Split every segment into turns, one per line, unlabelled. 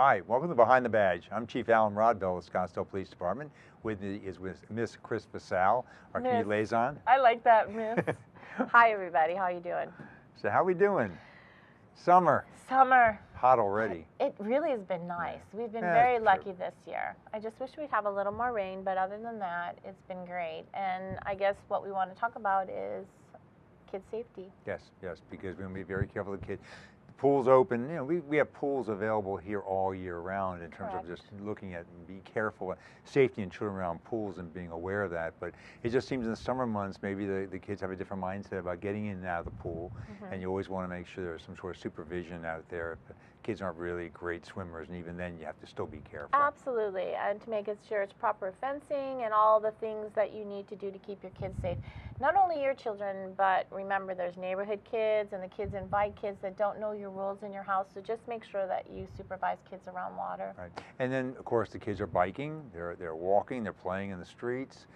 Hi, welcome to Behind the Badge. I'm Chief Alan Rodbell of Scottsdale Police Department. With me is Miss Chris Vasal, our community liaison.
I like that, Miss. Hi, everybody. How you doing?
So how we doing? Summer.
Summer.
Hot already.
It really has been nice.
Yeah.
We've been
Yeah,
very
that's
lucky
true.
this year. I just wish we'd have a little more rain, but other than that, it's been great. And I guess what we want to talk about is kid safety.
Yes, because we want to be very careful of the kids. The pool's open. You know, we have pools available here all year round in terms of just looking at and be careful safety and children around pools and being aware of that. But it just seems in the summer months maybe the kids have a different mindset about getting in and out of the pool, and you always want to make sure there's some sort of supervision out there. If kids aren't really great swimmers, and even then you have to still be careful.
Absolutely, and to make sure it's proper fencing and all the things that you need to do to keep your kids safe. Not only your children, but remember there's neighborhood kids, and the kids invite kids that don't know your rules in your house, so just make sure that you supervise kids around water.
Right, and then of course the kids are biking, they're walking, they're playing in the streets.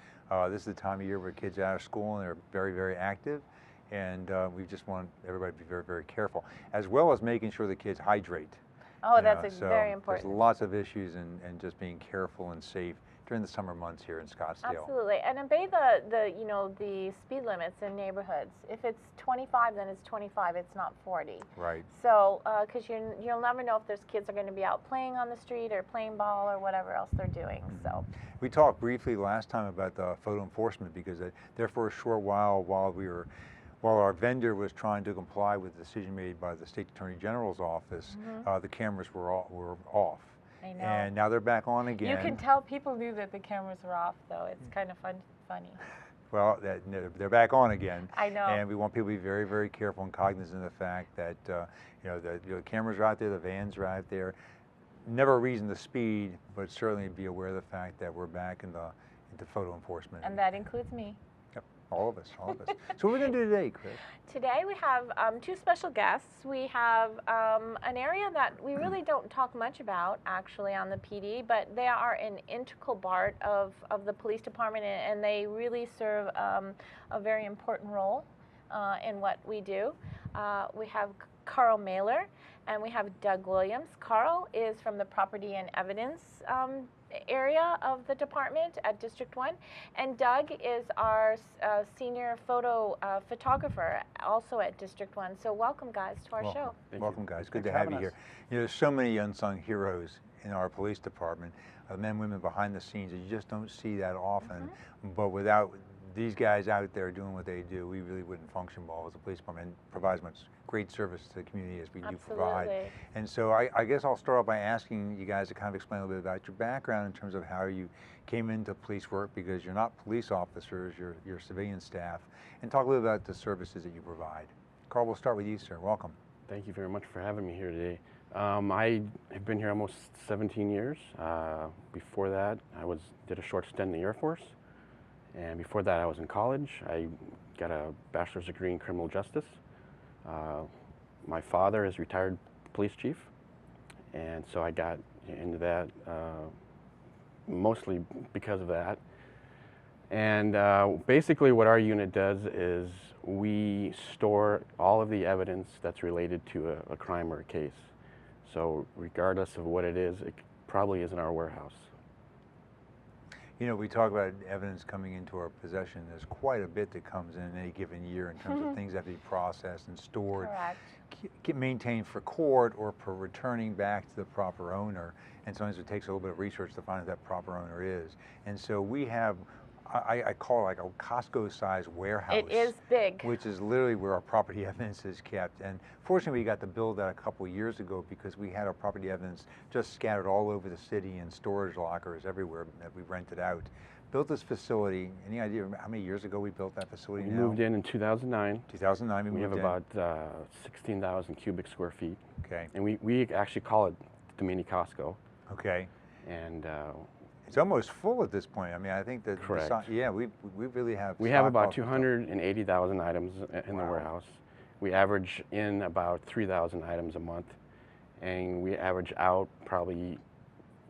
This is the time of year where kids are out of school and they're very, very active. And we just want everybody to be very, very careful, as well as making sure the kids hydrate.
Oh, that's very important.
There's lots of issues in just being careful and safe during the summer months here in Scottsdale.
Absolutely, and obey the speed limits in neighborhoods. If it's 25, then it's 25. It's not 40.
Right.
So, because you'll never know if there's kids are going to be out playing on the street or playing ball or whatever else they're doing. So.
We talked briefly last time about the photo enforcement because there for a short while while our vendor was trying to comply with the decision made by the State Attorney General's office, the cameras were off.
I know.
And now they're back on again.
You can tell people knew that the cameras were off, though. It's kind of funny.
Well, they're back on again.
I know.
And we want people to be very, very careful and cognizant of the fact that the cameras are out there, the vans are out there. Never a reason to speed, but certainly be aware of the fact that we're back into photo enforcement.
And that includes me.
All of us. So what are we going to do today, Chris?
Today we have two special guests. We have an area that we really don't talk much about actually on the PD, but they are an integral part of the police department, and they really serve a very important role in what we do. We have Carl Mailer and we have Doug Williams. Carl is from the Property and Evidence area of the department at District 1, and Doug is our senior photographer also at District 1. So welcome guys to our show.
Welcome guys, good to have you here. You know, there's so many unsung heroes in our police department, men and women behind the scenes, and you just don't see that often. But without these guys out there doing what they do, we really wouldn't function well as a police department and provide as much great service to the community as we do provide. And so I guess I'll start off by asking you guys to kind of explain a little bit about your background in terms of how you came into police work, because you're not police officers, you're civilian staff, and talk a little about the services that you provide. Carl, we'll start with you, sir. Welcome.
Thank you very much for having me here today. I have been here almost 17 years. Before that, I did a short stint in the Air Force. And before that, I was in college. I got a bachelor's degree in criminal justice. My father is retired police chief, and so I got into that mostly because of that. And basically what our unit does is we store all of the evidence that's related to a crime or a case. So regardless of what it is, it probably is in our warehouse.
You know, we talk about evidence coming into our possession. There's quite a bit that comes in any given year in terms of things that have to be processed and stored, maintained for court or for returning back to the proper owner. And sometimes it takes a little bit of research to find out who that proper owner is. And so we have, I call it like a Costco-sized warehouse.
It is big.
Which is literally where our property evidence is kept. And fortunately, we got to build that a couple years ago because we had our property evidence just scattered all over the city in storage lockers everywhere that we rented out. Built this facility. Any idea how many years ago we built that facility now?
We moved in 2009.
2009
we have about 16,000 cubic square feet.
Okay.
And we actually call it the mini Costco.
Okay.
And
it's almost full at this point. I mean, I think that
correct.
Yeah, we really have.
We have about 280,000 items in the warehouse. We average in about 3,000 items a month, and we average out probably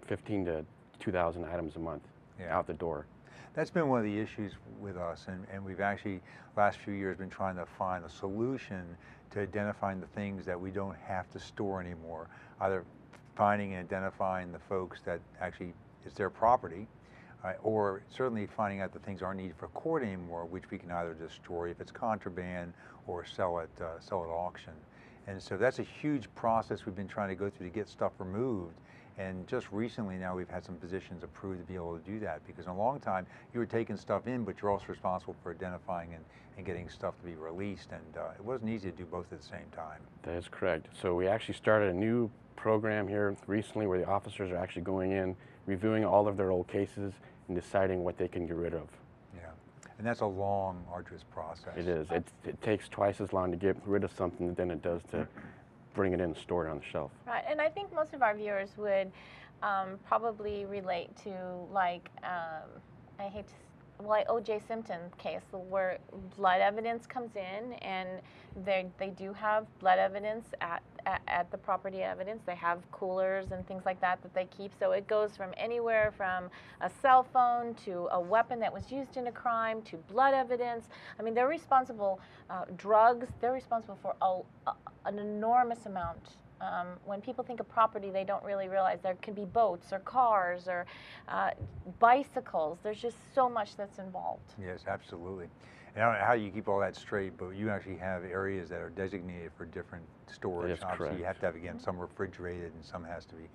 15 to 2,000 items a month out the door.
That's been one of the issues with us, and we've actually last few years been trying to find a solution to identifying the things that we don't have to store anymore, either finding and identifying the folks that actually it's their property, or certainly finding out that things aren't needed for court anymore, which we can either destroy if it's contraband or sell at auction. And so that's a huge process we've been trying to go through to get stuff removed. And just recently now we've had some positions approved to be able to do that, because in a long time you were taking stuff in, but you're also responsible for identifying and getting stuff to be released. And it wasn't easy to do both at the same time.
That is correct. So we actually started a new program here recently where the officers are actually going in, reviewing all of their old cases and deciding what they can get rid of.
Yeah, and that's a long, arduous process.
It is. It takes twice as long to get rid of something than it does to bring it in and store it on the shelf.
Right, and I think most of our viewers would probably relate to, like, I hate to, like O.J. Simpson case, where blood evidence comes in, and they do have blood evidence at the property evidence. They have coolers and things like that they keep. So it goes from anywhere from a cell phone to a weapon that was used in a crime to blood evidence. I mean, they're responsible, drugs, they're responsible for an enormous amount. When people think of property, they don't really realize there can be boats or cars or bicycles. There's just so much that's involved.
Yes, absolutely. And I don't know how you keep all that straight, but you actually have areas that are designated for different storage.
That is
Obviously,
correct.
you have to have, again, some refrigerated and some has to be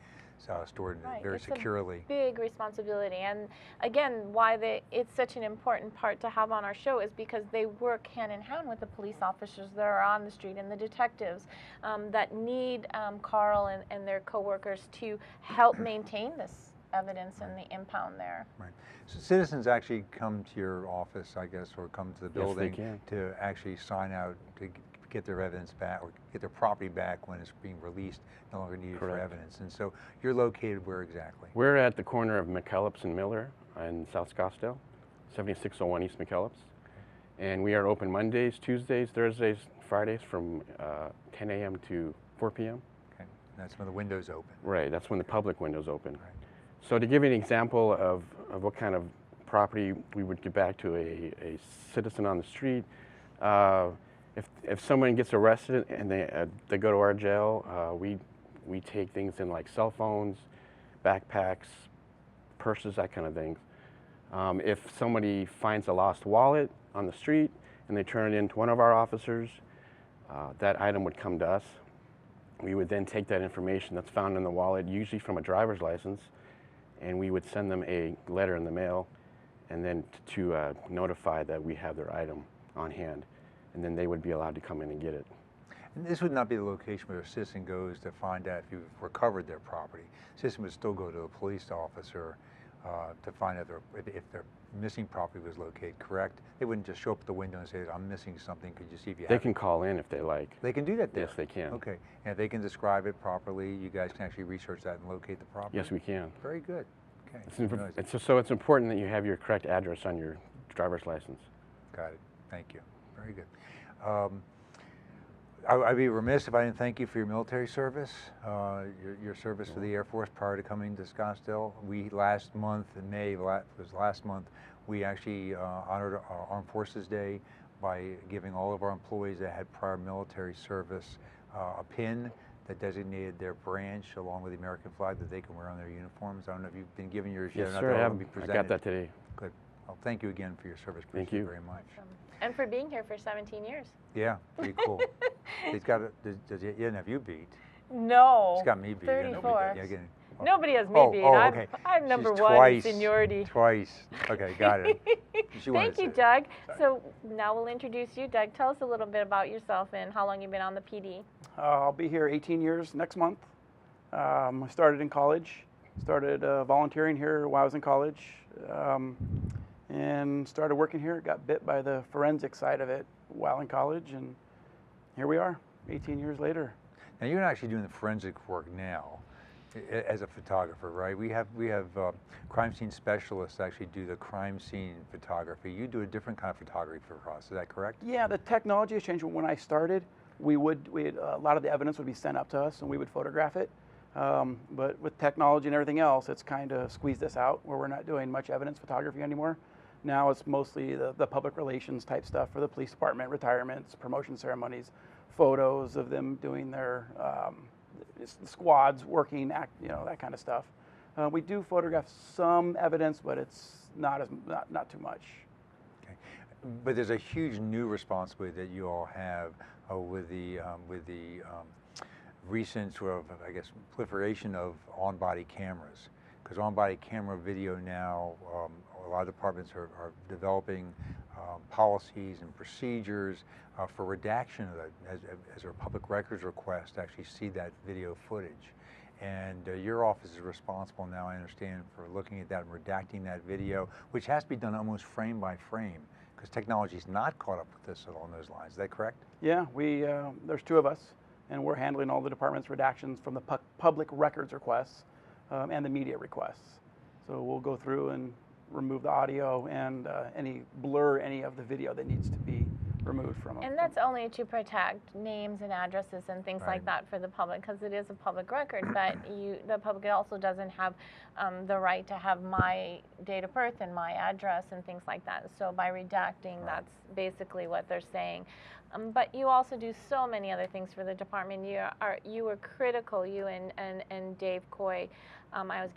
stored very
It's
securely.
A big responsibility, and again, why it's such an important part to have on our show is because they work hand in hand with the police officers that are on the street and the detectives that need Carl and their coworkers to help maintain this evidence and the impound there.
Right. So citizens actually come to your office, I guess, or come to the building
Yes, they can.
to actually sign out to get their evidence back or get their property back when it's being released, no longer needed for
Correct.
evidence. And so you're located where exactly?
We're at the corner of McKellips and Miller in South Scottsdale, 7601 East McKellips. And we are open Mondays, Tuesdays, Thursdays, Fridays from 10 a.m. to 4 p.m.
Okay. That's when the window's open.
Right, that's when the public window's open.
Right.
So to give you an example of what kind of property we would give back to a citizen on the street, if someone gets arrested and they go to our jail, we take things in like cell phones, backpacks, purses, that kind of thing. If somebody finds a lost wallet on the street and they turn it in to one of our officers, that item would come to us. We would then take that information that's found in the wallet, usually from a driver's license, and we would send them a letter in the mail and then to notify that we have their item on hand, and then they would be allowed to come in and get it.
And this would not be the location where a citizen goes to find out if you've recovered their property. Citizen would still go to a police officer to find out if their missing property was located, correct? They wouldn't just show up at the window and say, I'm missing something, could you see if you have it?
They can call in if they like.
They can do that there?
Yes, they can.
Okay, and if they can describe it properly, you guys can actually research that and locate the property?
Yes, we can.
Very good, okay.
So it's important that you have your correct address on your driver's license.
Got it, thank you, very good. I'd be remiss if I didn't thank you for your military service, your service for the Air Force prior to coming to Scottsdale. We last month, in May, it was last month, we actually honored our Armed Forces Day by giving all of our employees that had prior military service a pin that designated their branch along with the American flag that they can wear on their uniforms. I don't know if you've been given yours yet.
Yes, sir, I got that today.
Good. Well, thank you again for your service.
Thank
Appreciate
you
it very much.
And for being here for 17 years.
Yeah, pretty cool. He's got he doesn't have you beat.
No.
He's got me beat.
34.
Yeah, again.
Nobody has me beat.
Okay.
I'm number
She's
one
twice,
in seniority.
Twice. Okay, got it.
Thank you, Doug. So now we'll introduce you, Doug. Tell us a little bit about yourself and how long you've been on the PD.
I'll be here 18 years next month. I started in college, started volunteering here while I was in college, and started working here. Got bit by the forensic side of it while in college, and here we are, 18 years later.
Now you're not actually doing the forensic work now as a photographer, right? We have crime scene specialists actually do the crime scene photography. You do a different kind of photography for us, is that correct?
Yeah, the technology has changed. When I started, a lot of the evidence would be sent up to us and we would photograph it. But with technology and everything else, it's kind of squeezed us out where we're not doing much evidence photography anymore. Now it's mostly the public relations type stuff for the police department, retirements, promotion ceremonies, photos of them doing their squads working, you know, that kind of stuff. We do photograph some evidence, but it's not too much.
Okay. But there's a huge new responsibility that you all have with the recent sort of, I guess, proliferation of on-body cameras. Because on-body camera video now, a lot of departments are developing policies and procedures for redaction of that, as a public records request to actually see that video footage. And your office is responsible now, I understand, for looking at that and redacting that video, which has to be done almost frame by frame, because technology is not caught up with this along those lines. Is that correct?
Yeah, there's 2 of us, and we're handling all the department's redactions from the public records requests and the media requests. So we'll go through and remove the audio and blur any of the video that needs to be removed from them.
And that's only to protect names and addresses and things
Right.
like that for the public, because it is a public record, but the public also doesn't have the right to have my date of birth and my address and things like that. So by redacting,
Right.
that's basically what they're saying. But you also do so many other things for the department. You were critical, you and Dave Coy. I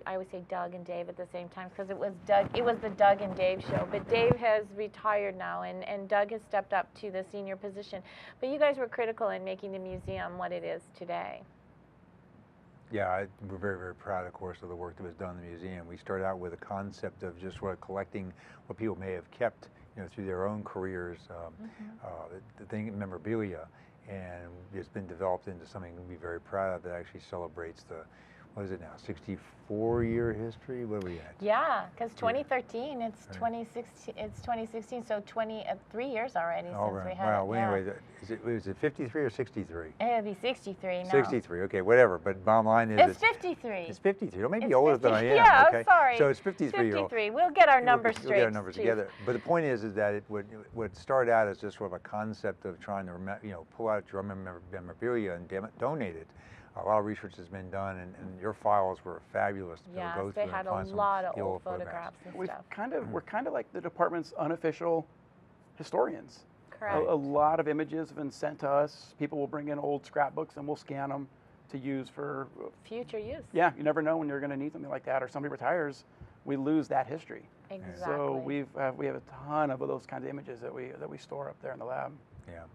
always say Doug and Dave at the same time, because it was the Doug and Dave show. But Dave has retired now, and Doug has stepped up to the senior position. But you guys were critical in making the museum what it is today.
Yeah, we're very, very proud, of course, of the work that was done in the museum. We started out with a concept of just sort of collecting what people may have kept, you know, through their own careers, memorabilia, and it's been developed into something we'll be very proud of that actually celebrates the, what is it now, 64-year history? What are we at?
Yeah, because 2013, it's 2016, so 3 years already
All
since
right.
we had
Wow.
it.
Well,
Yeah.
anyway, was it 53 or 63?
It'll be 63 now.
63. Okay, whatever. But bottom line is
It's 53.
It's 53. Or maybe
It's
older
50.
than I am.
Yeah,
okay?
sorry.
So it's 53-year-old.
53. We'll get our numbers straight.
We'll get our numbers
Chief.
together. But the point is that it would start out as just sort of a concept of trying to pull out your memorabilia and donate it. A lot of research has been done, and your files were fabulous to
Yes,
go through
they
and
had a
find some
lot of
the
old
photographs.
photographs and stuff.
We're kind of like the department's unofficial historians.
Correct.
A lot of images have been sent to us. People will bring in old scrapbooks and we'll scan them to use for
Future use.
Yeah, you never know when you're going to need something like that, or somebody retires, we lose that history.
Exactly.
So we have a ton of those kinds of images that we store up there in the lab.
Yeah.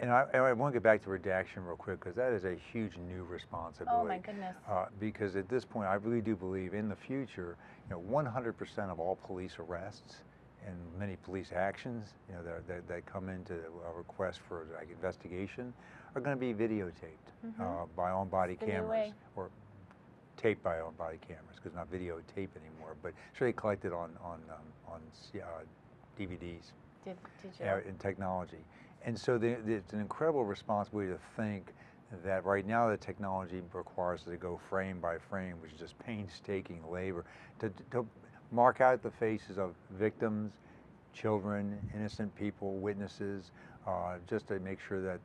And I want to get back to redaction real quick, because that is a huge new responsibility.
Oh my goodness.
Because at this point, I really do believe in the future, 100% of all police arrests and many police actions, that come into a request for like investigation, are going to be videotaped by on-body cameras, or taped by on-body cameras, because not videotape anymore, but it's really collected on DVDs.
Did you?
In technology. And so it's an incredible responsibility to think that right now the technology requires us to go frame by frame, which is just painstaking labor, to mark out the faces of victims, children, innocent people, witnesses, just to make sure that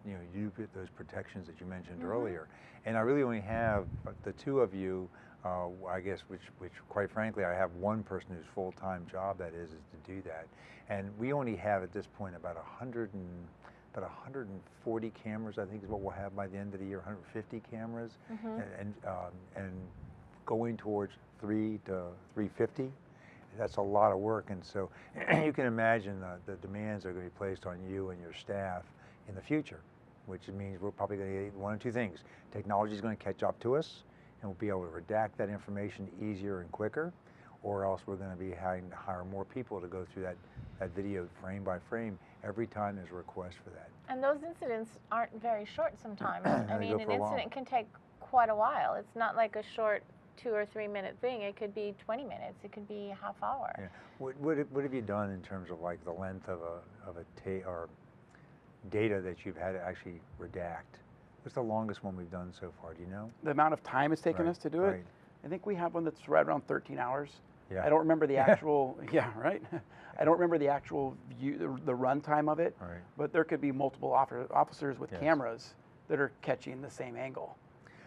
you get those protections that you mentioned earlier. And I really only have the 2 of you, I guess, which quite frankly, I have one person whose full-time job that is to do that. And we only have at this point about 140 cameras, I think is what we'll have by the end of the year, 150 cameras, and going towards 3 to 350. That's a lot of work, and so you can imagine the demands that are going to be placed on you and your staff in the future, which means we're probably going to get 1 or 2 things. Technology is going to catch up to us, and we'll be able to redact that information easier and quicker, or else we're going to be having to hire more people to go through that video frame by frame every time there's a request for that.
And those incidents aren't very short sometimes. I mean,
go
an
for a while.
incident can take quite a while. It's not like a short 2 or 3 minute thing. It could be 20 minutes. It could be a half hour.
Yeah. What have you done in terms of like the length of or data that you've had to actually redact? What's the longest one we've done so far? Do you know?
The amount of time it's taken us to do it,
Right.
I think we have one that's right around 13 hours.
Yeah.
I don't remember the actual, yeah, right? I don't remember the actual view, the run time of it,
Right.
but there could be multiple officers with
Yes.
cameras that are catching the same angle.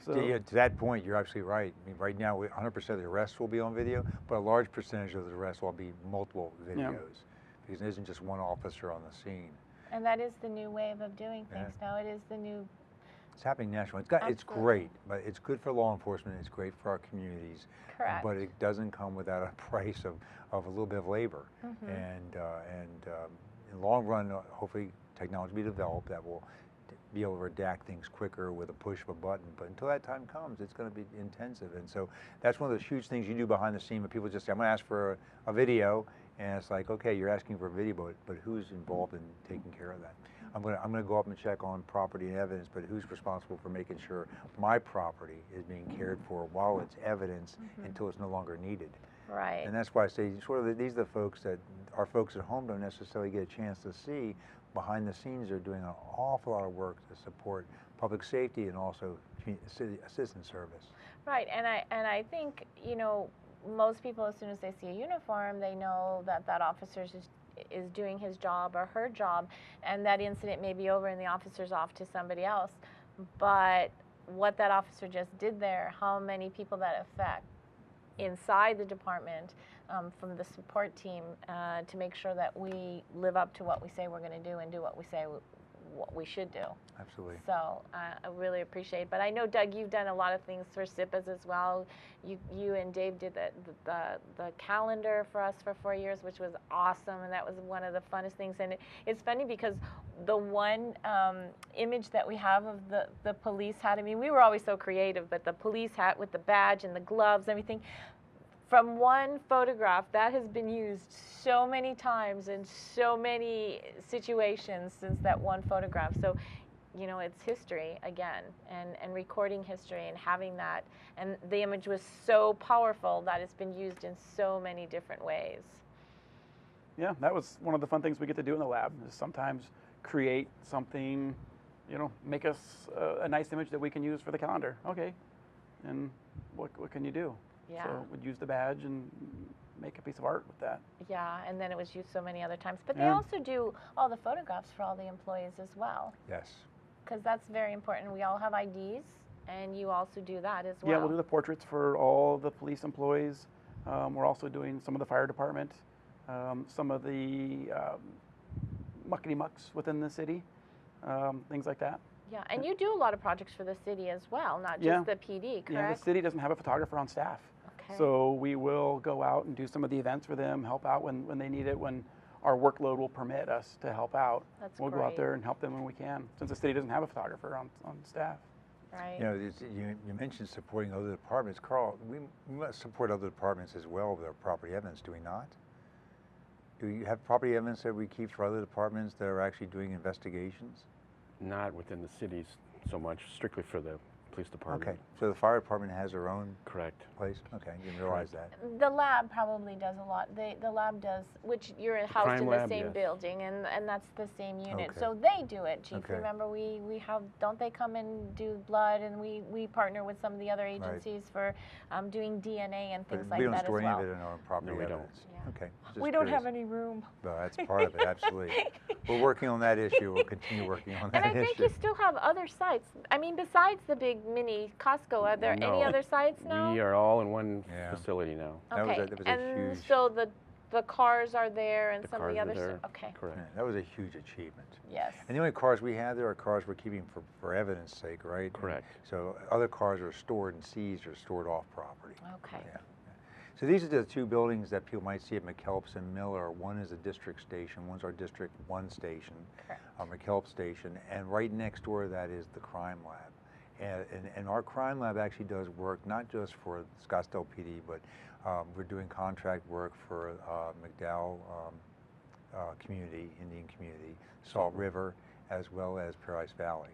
So,
To that point, you're absolutely right. I mean, right now, 100% of the arrests will be on video, but a large percentage of the arrests will be multiple videos, because it isn't just one officer on the scene.
And that is the new way of doing things now. It is the new
It's happening nationally. It's
Absolutely.
great, but it's good for law enforcement. It's great for our communities.
Correct.
But it doesn't come without a price of a little bit of labor.
Mm-hmm.
And in the long run, hopefully technology will be developed that will be able to redact things quicker with a push of a button. But until that time comes, it's going to be intensive. And so that's one of those huge things you do behind the scene when people just say, I'm going to ask for a video. And it's like, okay, you're asking for a video, but who's involved in taking care of that? I'm going to go up and check on property and evidence, but who's responsible for making sure my property is being cared for while it's evidence until it's no longer needed?
Right.
And that's why I say sort of these are the folks that our folks at home don't necessarily get a chance to see. Behind the scenes, they're doing an awful lot of work to support public safety and also city assistance service.
Right, and I think, you know, most people, as soon as they see a uniform, they know that that officer is doing his job or her job, and that incident may be over and the officer's off to somebody else. But what that officer just did there, how many people that affect inside the department, from the support team, to make sure that we live up to what we say we're going to do and do what we say what we should do.
Absolutely.
So I really appreciate. But I know, Doug, you've done a lot of things for SIPAs as well. You and Dave did the calendar for us for 4 years, which was awesome, and that was one of the funnest things. And it's funny because the one image that we have of the police hat, I mean, we were always so creative, but the police hat with the badge and the gloves, everything, from one photograph that has been used so many times in so many situations since that one photograph. So, you know, it's history again, and recording history and having that, and the image was so powerful that it's been used in so many different ways.
Yeah, that was one of the fun things we get to do in the lab, is sometimes create something, you know, make us a nice image that we can use for the calendar. Okay, and what can you do?
Yeah.
So we'd use the badge and make a piece of art with that.
Yeah, and then it was used so many other times. But they
Yeah.
also do all the photographs for all the employees as well,
Yes.
because that's very important. We all have IDs, and you also do that as well.
Yeah, we'll do the portraits for all the police employees. We're also doing some of the fire department, some of the muckety mucks within the city, things like that.
Yeah, and you do a lot of projects for the city as well, not just
Yeah.
the PD, correct?
Yeah, the city doesn't have a photographer on staff.
Okay.
So we will go out and do some of the events for them, help out when they need it, when our workload will permit us to help out.
That's
We'll go
great.
out there and help them when we can, since the city doesn't have a photographer on staff.
Right.
You know, you mentioned supporting other departments. Carl, we must support other departments as well with our property evidence, do we not? Do you have property evidence that we keep for other departments that are actually doing investigations?
Not within the cities so much, strictly for the police department.
Okay, so the fire department has their own
Correct.
place? Okay, didn't realize that.
The lab probably does a lot. The lab does, which you're housed
crime
in the
lab,
same
yes.
building, and that's the same unit.
Okay.
So they do it, Chief.
Okay.
Remember, we have, don't they come and do blood, and we partner with some of the other agencies for doing DNA and things
But
like
we don't
that
store
as
any
well.
of it in our property
No, we don't.
evidence.
Yeah.
Okay. just
We don't
curious.
have any room.
Well, that's part of it, absolutely. We're working on that issue. We'll continue working on that
And I
issue.
think you still have other sites. I mean, besides the big mini Costco, are there any
No.
other sites now?
We are all in one
Yeah.
facility now.
That was
Okay,
that was a
and
huge-
so the cars are there and
The
some of the
cars are
other
there.
stuff. Okay.
Correct.
Yeah, that was a huge achievement.
Yes.
And the only cars we have there are cars we're keeping for evidence sake, right?
Correct.
So other cars are stored and seized or stored off property.
Okay.
Yeah. So these are the two buildings that people might see at McKellips and Miller. One is a district station, one's our District 1 station,
Correct.
our McKellips station, and right next door to that is the crime lab. And our crime lab actually does work not just for Scottsdale PD, but we're doing contract work for McDowell community, Indian community, Salt River, as well as Paradise Valley.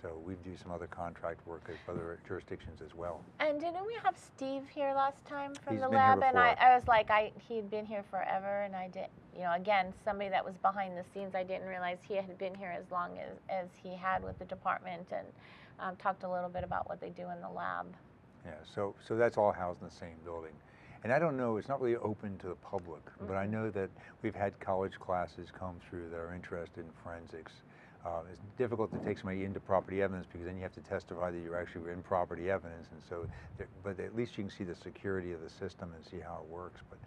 So we do some other contract work at other jurisdictions as well.
And didn't we have Steve here last time from
He's
the
been here
lab? And
before.
I was like, he'd been here forever, and I did, you know, again, somebody that was behind the scenes. I didn't realize he had been here as long as he had with the department, and talked a little bit about what they do in the lab.
Yeah, so that's all housed in the same building. And I don't know, it's not really open to the public, but I know that we've had college classes come through that are interested in forensics. It's difficult to take somebody into property evidence because then you have to testify that you're actually in property evidence, and so, but at least you can see the security of the system and see how it works. But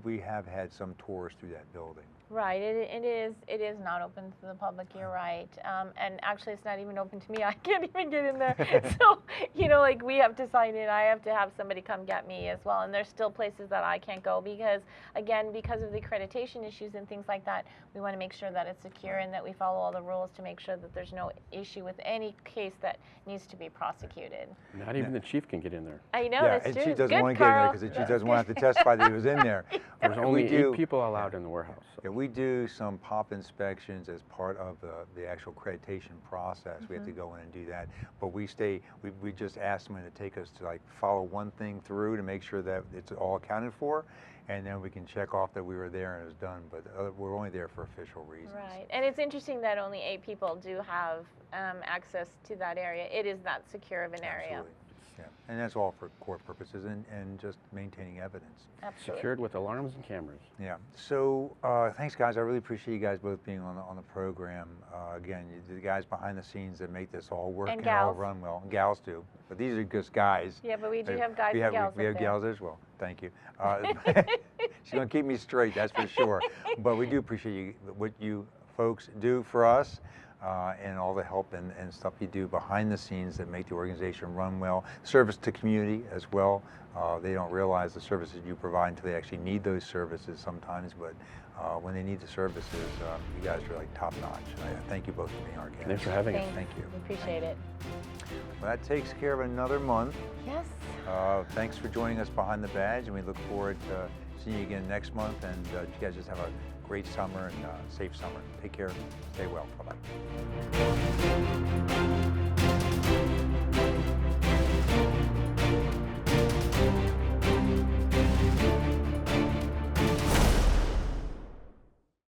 we have had some tours through that building.
Right, it is not open to the public, you're right. And actually it's not even open to me, I can't even get in there. So, you know, like we have to sign in, I have to have somebody come get me as well. And there's still places that I can't go because, again, because of the accreditation issues and things like that, we want to make sure that it's secure and that we follow all the rules to make sure that there's no issue with any case that needs to be prosecuted.
Not even the chief can get in there.
I know,
Yeah,
that's
and
true.
she doesn't
Good,
want to get in there
Carl.
because she doesn't want to have to testify that he was in there.
There's only
We do-
8 people allowed in the warehouse. So.
Yeah, we do some pop inspections as part of the actual accreditation process. We have to go in and do that, but we just ask them to take us to like follow one thing through to make sure that it's all accounted for, and then we can check off that we were there and it was done, but we're only there for official reasons.
Right, and it's interesting that only 8 people do have access to that area. It is that secure of an area.
Absolutely. Yeah, and that's all for court purposes and just maintaining evidence.
Absolutely.
Secured with alarms and cameras.
Yeah. So thanks, guys. I really appreciate you guys both being on the program. Again, the guys behind the scenes that make this all work
And
all
gals.
run well. And gals too, but these are just guys.
Yeah, but we do have guys and gals
We have
up there.
gals as well. Thank you. She's going to keep me straight, that's for sure. But we do appreciate what you folks do for us. And all the help and stuff you do behind the scenes that make the organization run well. Service to community as well. They don't realize the services you provide until they actually need those services sometimes, but when they need the services, you guys are like top notch. I thank you both for being our guests.
Thanks for having us.
Thank you.
We appreciate it.
Well, that takes care of another month.
Yes.
Thanks for joining us behind the badge, and we look forward to seeing you again next month, and you guys just have a great summer and safe summer. Take care. Stay well. Bye-bye.